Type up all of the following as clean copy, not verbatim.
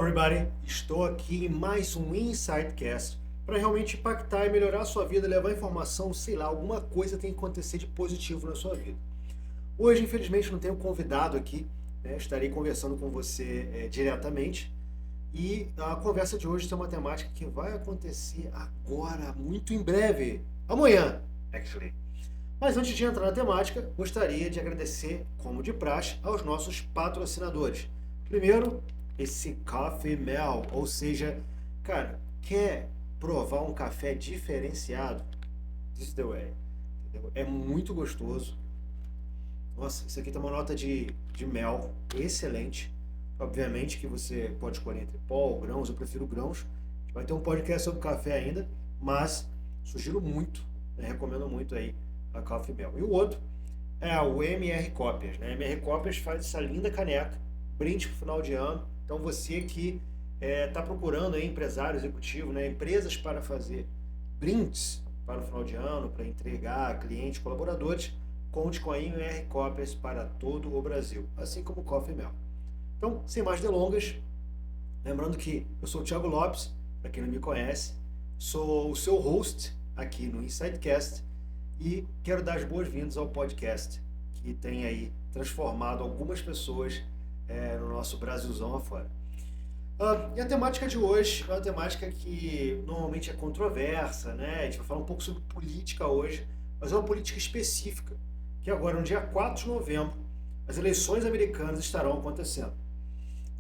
Hello everybody, estou aqui em mais um Insidecast para realmente impactar e melhorar a sua vida, levar informação, sei lá, alguma coisa tem que acontecer de positivo na sua vida. Hoje, infelizmente, não tenho convidado aqui, né? Estarei conversando com você diretamente e a conversa de hoje tem uma temática que vai acontecer agora, muito em breve, amanhã, actually. Mas antes de entrar na temática, gostaria de agradecer, como de praxe, aos nossos patrocinadores. Primeiro, esse Coffee Mel, ou seja, cara, quer provar um café diferenciado? This is the way. Entendeu? É muito gostoso. Nossa, isso aqui tem uma nota de mel excelente. Obviamente que você pode escolher entre pó ou grãos, eu prefiro grãos. A gente vai ter um podcast sobre café ainda, mas sugiro muito, né, recomendo muito aí a Coffee Mel. E o outro é o MR Cópias, né? MR Cópias faz essa linda caneca, brinde para o final de ano. Então você que está procurando aí empresário executivo, né, empresas para fazer brindes para o final de ano, para entregar a clientes, colaboradores, conte com a MR Cópias para todo o Brasil, assim como o Coffee Mel. Então, sem mais delongas, lembrando que eu sou o Thiago Lopes, para quem não me conhece, sou o seu host aqui no Insidecast e quero dar as boas-vindas ao podcast que tem aí transformado algumas pessoas no nosso Brasilzão afora. E a temática de hoje é uma temática que normalmente é controversa, né? A gente vai falar um pouco sobre política hoje, mas é uma política específica, que agora, no dia 4 de novembro, as eleições americanas estarão acontecendo.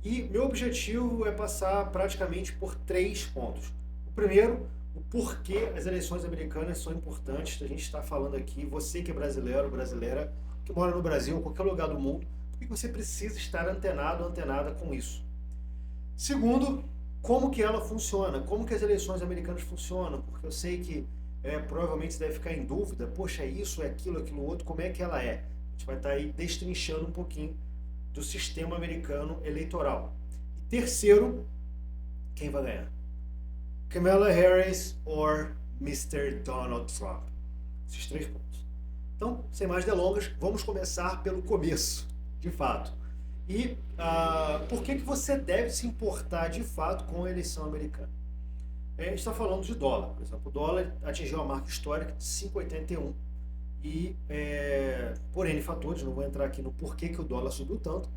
E meu objetivo é passar praticamente por 3 pontos. O primeiro, o porquê as eleições americanas são importantes. A gente está falando aqui, você que é brasileiro, brasileira, que mora no Brasil, em qualquer lugar do mundo, por que você precisa estar antenado ou antenada com isso? Segundo, como que ela funciona, como que as eleições americanas funcionam, porque eu sei que provavelmente você deve ficar em dúvida, poxa, é isso, é aquilo outro, como é que ela é? A gente vai estar aí destrinchando um pouquinho do sistema americano eleitoral. E terceiro, quem vai ganhar? Kamala Harris ou Mr. Donald Trump? Esses 3 pontos. Então, sem mais delongas, vamos começar pelo começo, de fato. E por que você deve se importar de fato com a eleição americana? A gente está falando de dólar, por exemplo. O dólar atingiu a marca histórica de 5,81 e por N fatores, não vou entrar aqui no porquê que o dólar subiu tanto,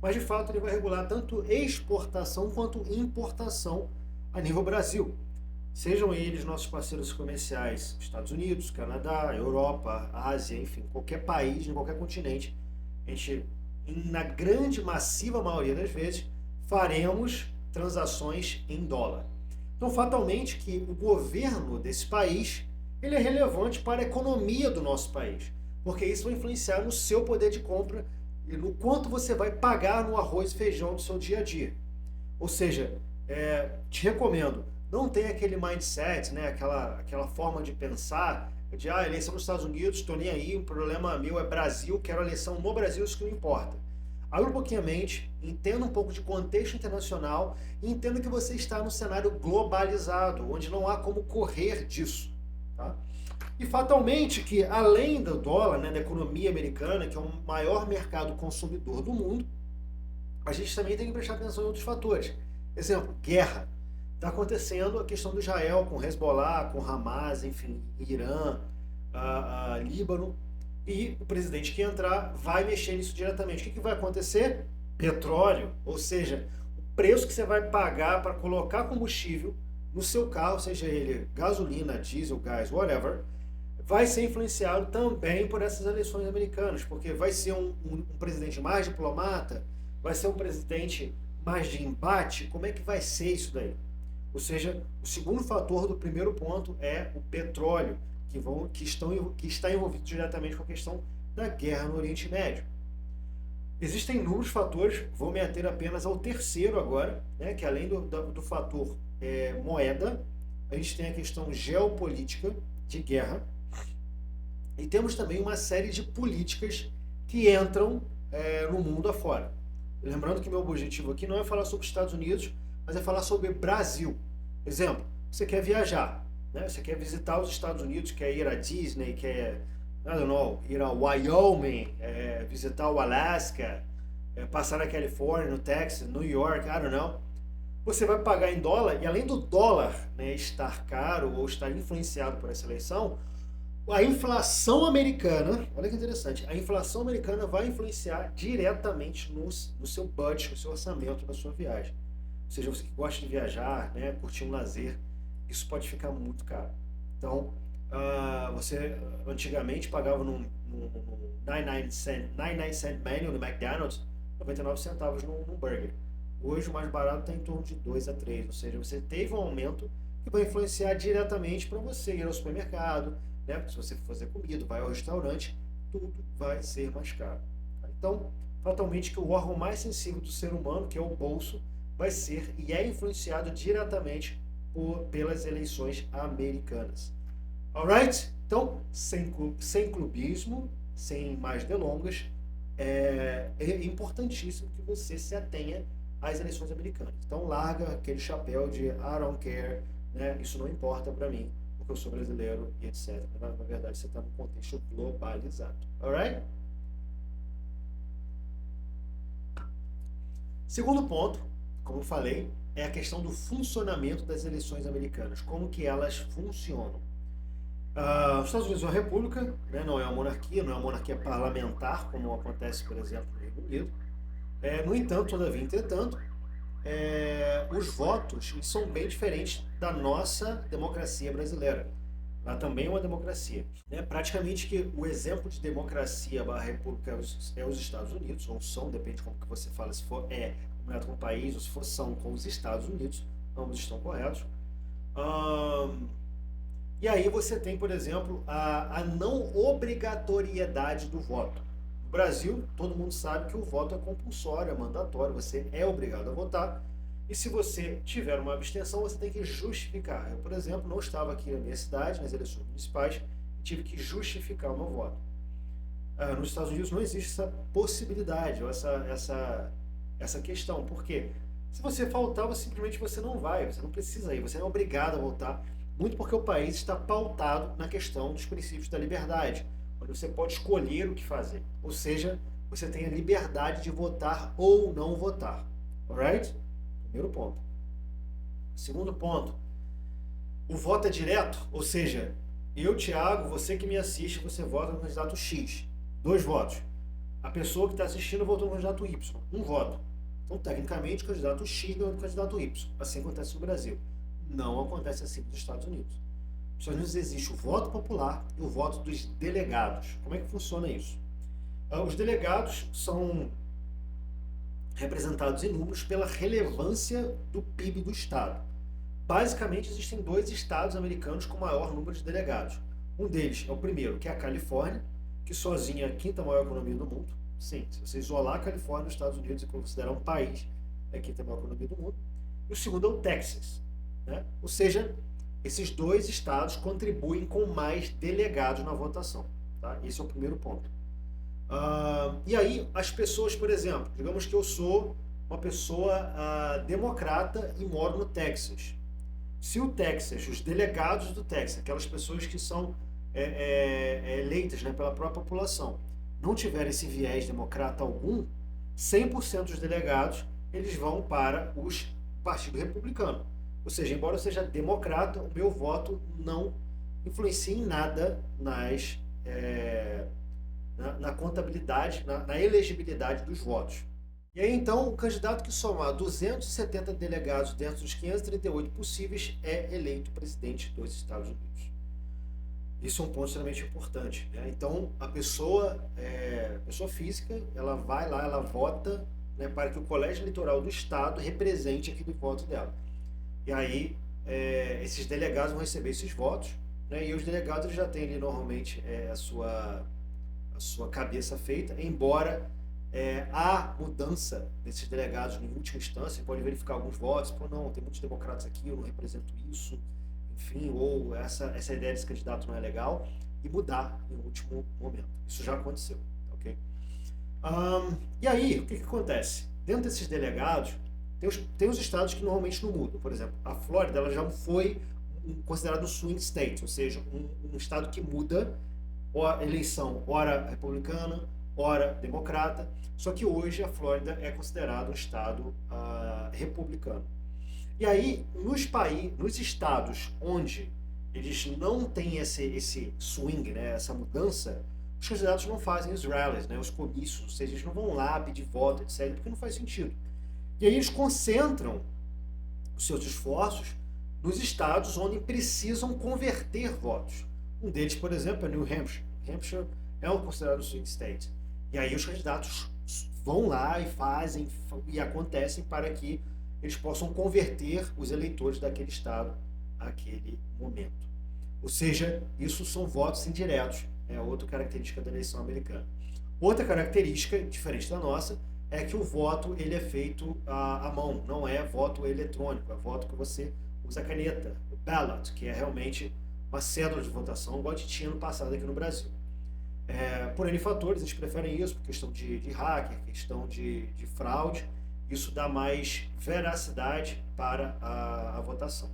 mas de fato ele vai regular tanto exportação quanto importação a nível Brasil. Sejam eles nossos parceiros comerciais, Estados Unidos, Canadá, Europa, Ásia, enfim, qualquer país, em qualquer continente, a gente, na grande, massiva maioria das vezes, faremos transações em dólar. Então, fatalmente, que o governo desse país ele é relevante para a economia do nosso país, porque isso vai influenciar no seu poder de compra e no quanto você vai pagar no arroz e feijão do seu dia a dia. Ou seja, te recomendo, não tenha aquele mindset, né, aquela forma de pensar de eleição nos Estados Unidos, estou nem aí, o problema meu é Brasil, quero a eleição no Brasil, isso que não importa. Abra um pouquinho a mente, entenda um pouco de contexto internacional e entenda que você está num cenário globalizado, onde não há como correr disso. Tá? E fatalmente que, além do dólar, né, da economia americana, que é o maior mercado consumidor do mundo, a gente também tem que prestar atenção em outros fatores. Exemplo, guerra. Está acontecendo a questão do Israel com Hezbollah, com Hamas, enfim, Irã, Líbano. E o presidente que entrar vai mexer nisso diretamente. O que vai acontecer? Petróleo, ou seja, o preço que você vai pagar para colocar combustível no seu carro, seja ele gasolina, diesel, gás, whatever, vai ser influenciado também por essas eleições americanas, porque vai ser um presidente mais diplomata, vai ser um presidente mais de embate, como é que vai ser isso daí? Ou seja, o segundo fator do primeiro ponto é o petróleo, que está envolvido diretamente com a questão da guerra no Oriente Médio. Existem inúmeros fatores, vou me ater apenas ao terceiro agora, né, que além do fator moeda, a gente tem a questão geopolítica de guerra e temos também uma série de políticas que entram no mundo afora. Lembrando que meu objetivo aqui não é falar sobre os Estados Unidos, mas é falar sobre Brasil. Exemplo, você quer viajar, né? Você quer visitar os Estados Unidos, quer ir à Disney, quer ir a Wyoming, visitar o Alasca, passar na Califórnia, no Texas, New York, I don't know. você vai pagar em dólar, e além do dólar, né, estar caro ou estar influenciado por essa eleição, a inflação americana, olha que interessante, a inflação americana vai influenciar diretamente no seu budget, no seu orçamento da sua viagem. Ou seja, você que gosta de viajar, né, curtir um lazer, isso pode ficar muito caro. Então, você antigamente pagava num 99 cent menu no McDonald's 99 centavos num burger. Hoje o mais barato está em torno de 2 a 3, ou seja, você teve um aumento que vai influenciar diretamente para você ir ao supermercado, né? Porque se você for fazer comida, vai ao restaurante, tudo vai ser mais caro. Então, fatalmente que o órgão mais sensível do ser humano, que é o bolso, vai ser e é influenciado diretamente pelas eleições americanas. Alright? Então, sem clubismo, sem mais delongas, é importantíssimo que você se atenha às eleições americanas. Então, larga aquele chapéu de I don't care, né? Isso não importa para mim, porque eu sou brasileiro e etc. Na verdade, você está num contexto globalizado. Alright? Segundo ponto, como eu falei, é a questão do funcionamento das eleições americanas, como que elas funcionam. Os Estados Unidos é uma república, né, não é uma monarquia parlamentar, como acontece, por exemplo, no Reino Unido. No entanto, todavia, entretanto, os votos são bem diferentes da nossa democracia brasileira. Lá também é uma democracia. Praticamente que o exemplo de democracia barra república é os Estados Unidos, ou são, depende de como que você fala, se for combinado com o país, ou se for são com os Estados Unidos, ambos estão corretos. E aí você tem, por exemplo, a não obrigatoriedade do voto. No Brasil, todo mundo sabe que o voto é compulsório, é mandatório, você é obrigado a votar. E se você tiver uma abstenção, você tem que justificar. Eu, por exemplo, não estava aqui na minha cidade, nas eleições municipais, e tive que justificar o meu voto. Nos Estados Unidos não existe essa possibilidade, ou essa questão. Por quê? Se você faltar, simplesmente você não vai, você não precisa ir, você é obrigado a votar. Muito porque o país está pautado na questão dos princípios da liberdade, onde você pode escolher o que fazer. Ou seja, você tem a liberdade de votar ou não votar. Alright? Primeiro ponto. Segundo ponto, o voto é direto, ou seja, eu, Thiago, você que me assiste, você vota no candidato X. 2 votos. A pessoa que está assistindo votou no candidato Y. 1 voto. Então, tecnicamente, o candidato X ganhou do candidato Y. Assim acontece no Brasil. Não acontece assim nos Estados Unidos. Nos Estados Unidos existe o voto popular e o voto dos delegados. Como é que funciona isso? Os delegados são representados em números pela relevância do PIB do estado. Basicamente, existem 2 estados americanos com maior número de delegados. Um deles é o primeiro, que é a Califórnia, que sozinha é a 5ª maior economia do mundo. Sim, se você isolar a Califórnia nos Estados Unidos e considerar um país, é a 5ª maior economia do mundo. E o segundo é o Texas. Ou seja, esses 2 estados contribuem com mais delegados na votação. Tá? Esse é o primeiro ponto. E aí, as pessoas, por exemplo, digamos que eu sou uma pessoa democrata e moro no Texas. Se o Texas, os delegados do Texas, aquelas pessoas que são eleitas, né, pela própria população, não tiverem esse viés democrata algum, 100% dos delegados eles vão para o Partido Republicano. Ou seja, embora eu seja democrata, o meu voto não influencia em nada na contabilidade, na elegibilidade dos votos. E aí, então, o candidato que somar 270 delegados dentro dos 538 possíveis é eleito presidente dos Estados Unidos. Isso é um ponto extremamente importante. Então, a pessoa física, ela vai lá, ela vota, né, para que o colégio eleitoral do Estado represente aquele voto dela. E aí, esses delegados vão receber esses votos, né, e os delegados eles já têm ali normalmente a sua cabeça feita, embora há mudança desses delegados em última instância, pode verificar alguns votos, não, tem muitos democratas aqui, eu não represento isso, enfim, ou essa ideia desse candidato não é legal, e mudar em último momento. Isso já aconteceu, ok? E aí, o que acontece? Dentro desses delegados, tem os estados que normalmente não mudam. Por exemplo, a Flórida ela já foi considerado um swing state, ou seja, um estado que muda a eleição, ora republicana, ora democrata, só que hoje a Flórida é considerado um estado republicano. E aí, nos estados onde eles não têm esse swing, né, essa mudança, os candidatos não fazem os rallies, né, os comícios, ou seja, eles não vão lá pedir voto, etc., porque não faz sentido. E aí eles concentram os seus esforços nos estados onde precisam converter votos. Um deles, por exemplo, é New Hampshire. Hampshire é um considerado swing state. E aí os candidatos vão lá e fazem e acontecem para que eles possam converter os eleitores daquele estado àquele momento. Ou seja, isso são votos indiretos. É outra característica da eleição americana. Outra característica, diferente da nossa, é que o voto ele é feito à mão, não é voto eletrônico, é voto que você usa a caneta, o ballot, que é realmente uma cédula de votação, igual a gente tinha no passado aqui no Brasil. Por N fatores, eles preferem isso, por questão de hacker, questão de fraude, isso dá mais veracidade para a votação.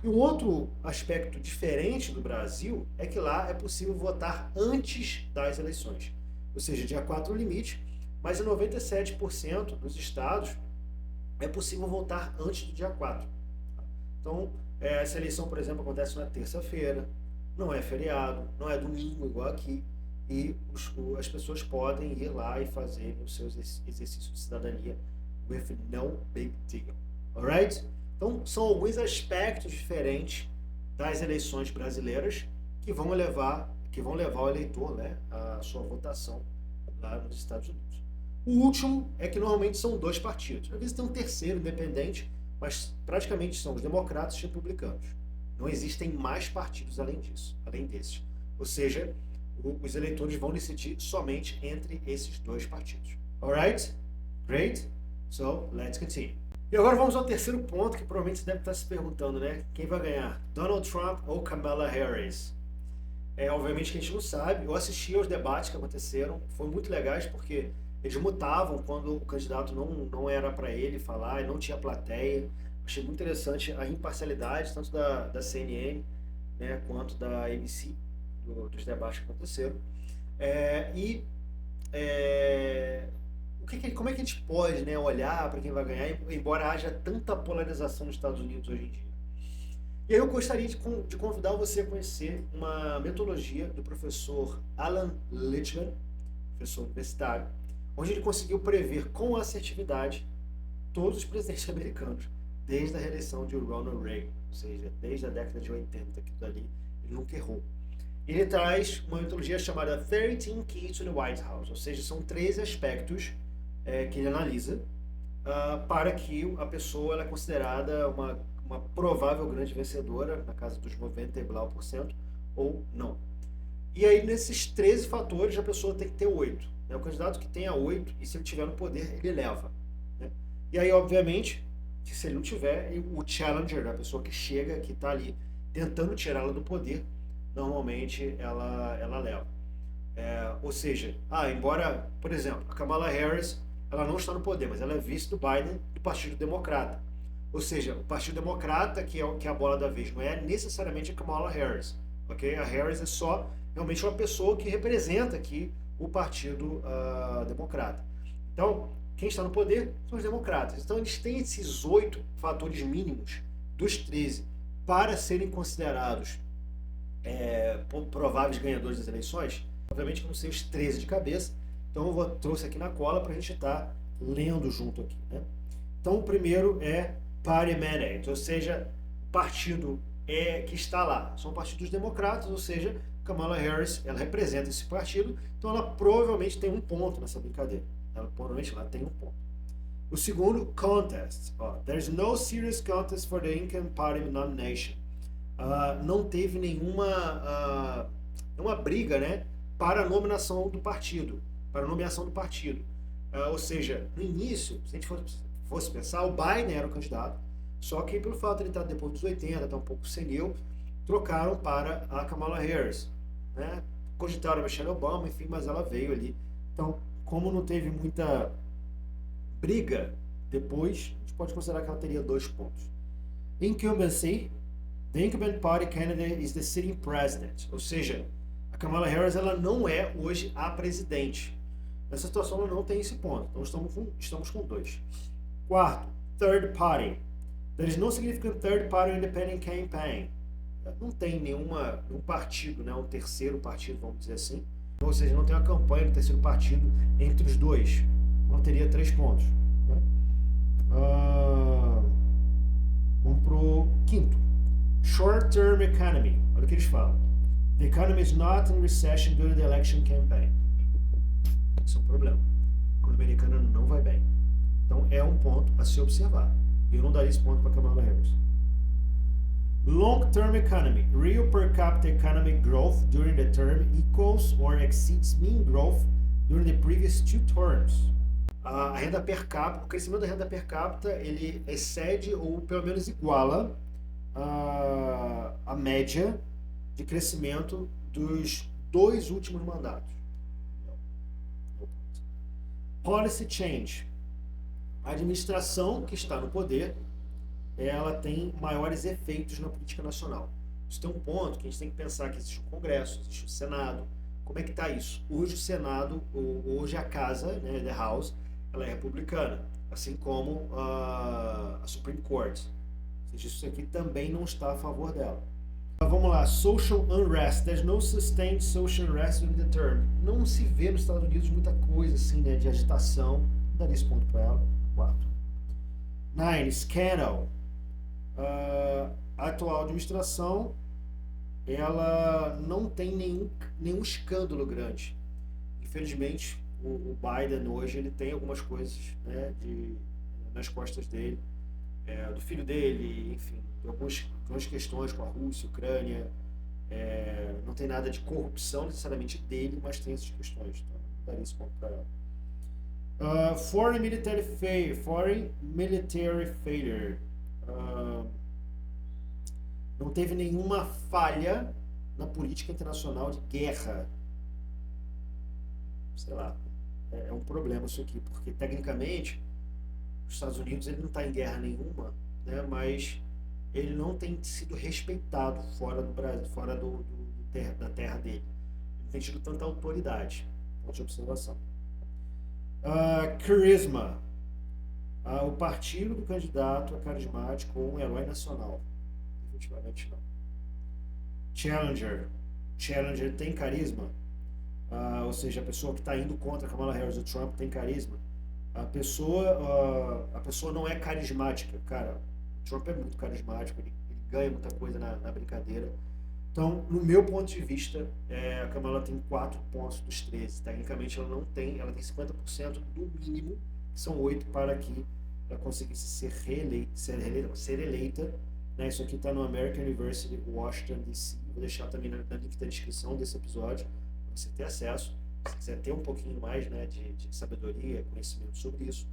E um outro aspecto diferente do Brasil é que lá é possível votar antes das eleições. Ou seja, dia 4 é o limite, mas em 97% dos estados é possível votar antes do dia 4. Então, essa eleição, por exemplo, acontece na terça-feira, não é feriado, não é domingo igual aqui, e as pessoas podem ir lá e fazer os seus exercícios de cidadania with no big deal. Alright? Então, são alguns aspectos diferentes das eleições brasileiras que vão levar o eleitor, né, à sua votação lá nos Estados Unidos. O último é que normalmente são dois partidos. Às vezes tem um terceiro independente, mas praticamente são os democratas e os republicanos. Não existem mais partidos além disso, além desses. Ou seja, os eleitores vão decidir somente entre esses dois partidos. Alright? Great? So, let's continue. E agora vamos ao terceiro ponto, que provavelmente você deve estar se perguntando, né? Quem vai ganhar? Donald Trump ou Kamala Harris? Obviamente que a gente não sabe. Eu assisti aos debates que aconteceram, foram muito legais porque eles mutavam quando o candidato não era para ele falar, e não tinha plateia. Achei muito interessante a imparcialidade, tanto da CNN, né, quanto da ABC, dos debates que aconteceram. Como é que a gente pode, né, olhar para quem vai ganhar, embora haja tanta polarização nos Estados Unidos hoje em dia? E aí eu gostaria de convidar você a conhecer uma metodologia do professor Alan Lichtman, professor universitário, onde ele conseguiu prever com assertividade todos os presidentes americanos, desde a reeleição de Ronald Reagan, ou seja, desde a década de 80, que dali ele nunca errou. Ele traz uma metodologia chamada 13 Keys to the White House, ou seja, são 13 aspectos que ele analisa para que a pessoa ela é considerada uma provável grande vencedora, na casa dos 90 e blá por cento, ou não. E aí, nesses 13 fatores, a pessoa tem que ter 8. Né? O candidato que tenha 8, e se ele tiver no poder, ele leva. Né? E aí, obviamente, que se ele não tiver, o challenger, a pessoa que chega, que está ali tentando tirá-la do poder, normalmente ela leva. Ou seja, embora, por exemplo, a Kamala Harris, ela não está no poder, mas ela é vice do Biden do Partido Democrata. Ou seja, o Partido Democrata, que é a bola da vez, não é necessariamente a Kamala Harris. Okay? A Harris é só realmente uma pessoa que representa aqui o Partido Democrata. Então, quem está no poder são os democratas. Então, eles têm esses 8 fatores mínimos dos 13 para serem considerados prováveis ganhadores das eleições. Obviamente, não sei os 13 de cabeça, então eu trouxe aqui na cola para a gente estar lendo junto aqui. Né? Então, o primeiro é Party Mandate, ou seja, o partido que está lá. São partidos democratas, ou seja, Kamala Harris, ela representa esse partido, então ela provavelmente tem um ponto nessa brincadeira. Ela provavelmente lá tem um ponto. O segundo, contest. There's no serious contest for the Income Party nomination. Não teve nenhuma briga, né, para a nomeação do partido. Ou seja, no início, se a gente fosse pensar, o Biden era o candidato, só que pelo fato de ele estar depois dos 80, estar um pouco senil, trocaram para a Kamala Harris. Né? Cogitaram a Michelle Obama, enfim, mas ela veio ali. Então, como não teve muita briga depois, a gente pode considerar que ela teria 2 pontos. Incumbency. The incumbent party candidate is the sitting president. Ou seja, a Kamala Harris ela não é hoje a presidente. Nessa situação ela não tem esse ponto. Então estamos com 2. Quarto, third party. There is no significant third party independent campaign. Não tem nenhum partido, né, um terceiro partido, vamos dizer assim. Ou seja, não tem uma campanha do terceiro partido entre os dois. Não teria 3 pontos. Né? Vamos pro quinto. Short-term economy. Olha o que eles falam. The economy is not in recession during the election campaign. Isso é um problema. A economia americana não vai bem. Então é um ponto a se observar. E eu não daria esse ponto para Kamala Harris. Long-term economy. Real per capita economic growth during the term equals or exceeds mean growth during the previous 2 terms. A renda per capita, o crescimento da renda per capita, ele excede ou pelo menos iguala a média de crescimento dos 2 últimos mandatos. Policy change. A administração que está no poder, ela tem maiores efeitos na política nacional. Isso tem um ponto que a gente tem que pensar que existe o Congresso, existe o Senado. Como é que está isso? Hoje o Senado, hoje a Casa, né, the House, ela é republicana, assim como a Supreme Court. Ou seja, isso aqui também não está a favor dela. Vamos lá, social unrest. There's no sustained social unrest during the term. Não se vê nos Estados Unidos muita coisa assim, né, de agitação. Daria esse ponto para ela. 4. 9. Scandal. A atual administração, ela não tem nenhum escândalo grande. Infelizmente, o Biden hoje ele tem algumas coisas, né, nas costas dele, do filho dele, enfim, algumas questões com a Rússia, Ucrânia. Não tem nada de corrupção necessariamente dele, mas tem essas questões. Então, daria esse ponto para ela. Foreign military failure. Não teve nenhuma falha na política internacional de guerra. Sei lá, é um problema isso aqui, porque tecnicamente os Estados Unidos ele não está em guerra nenhuma, né, mas ele não tem sido respeitado fora do Brasil, fora da terra dele. Ele não tem tido tanta autoridade. Ponto de observação. Charisma. O partido do candidato é carismático ou um herói nacional. Definitivamente não. Challenger. Challenger tem carisma? Ou seja, a pessoa que está indo contra Kamala Harris ou Trump tem carisma? A pessoa não é carismática. Cara, o Trump é muito carismático, ele ganha muita coisa na brincadeira. Então, no meu ponto de vista, a Kamala tem 4 pontos dos 13. Tecnicamente, ela tem 50% do mínimo, que são 8 para que ela conseguisse ser eleita. Né? Isso aqui está no American University, Washington, D.C. Vou deixar também na link da descrição desse episódio, para você ter acesso. Se quiser ter um pouquinho mais, né, de sabedoria, conhecimento sobre isso.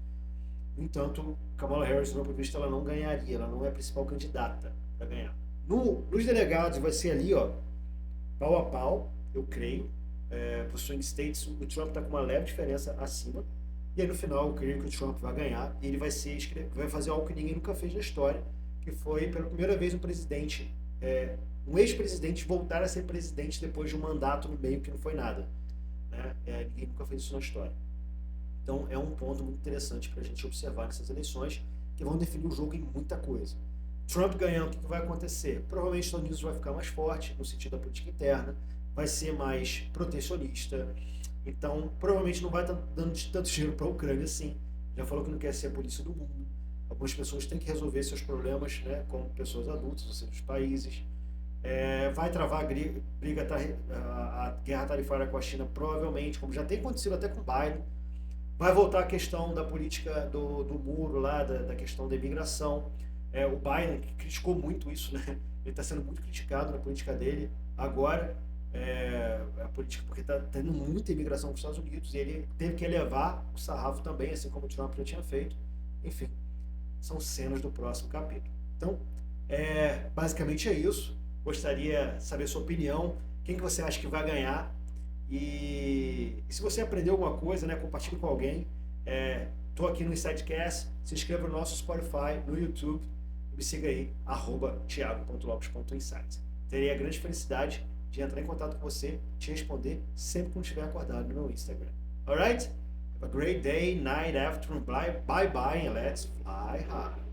No entanto, Kamala Harris, do meu ponto de vista, ela não ganharia, ela não é a principal candidata para ganhar. Nos delegados vai ser ali, ó, pau a pau, eu creio. Para os swing states, o Trump está com uma leve diferença acima. E aí no final eu creio que o Trump vai ganhar e ele vai fazer algo que ninguém nunca fez na história, que foi pela primeira vez um ex-presidente voltar a ser presidente depois de um mandato no meio que não foi nada. Né? Ninguém nunca fez isso na história. Então é um ponto muito interessante para a gente observar nessas eleições, que vão definir o jogo em muita coisa. Trump ganhando, o que vai acontecer? Provavelmente os Estados Unidos vai ficar mais forte no sentido da política interna, vai ser mais protecionista, então provavelmente não vai estar dando tanto dinheiro para a Ucrânia assim. Já falou que não quer ser a polícia do mundo. Algumas pessoas têm que resolver seus problemas, né, como pessoas adultas, ou seja, os países. Vai travar a guerra tarifária com a China, provavelmente, como já tem acontecido até com o Biden. Vai voltar a questão da política do muro lá, da questão da imigração. O Biden que criticou muito isso, né? Ele está sendo muito criticado na política dele agora, a política, porque está tendo muita imigração para os Estados Unidos e ele teve que elevar o sarrafo também, assim como o Trump já tinha feito. Enfim, são cenas do próximo capítulo. Então, basicamente é isso. Gostaria de saber a sua opinião, quem que você acha que vai ganhar, e se você aprendeu alguma coisa, né, compartilhe com alguém. Estou aqui no InsideCast, se inscreva no nosso Spotify, no YouTube, e me siga aí, @thiago.lopes.insights. Terei a grande felicidade de entrar em contato com você, te responder sempre quando estiver acordado no meu Instagram. Alright? Have a great day, night, afternoon, bye bye, and let's fly high.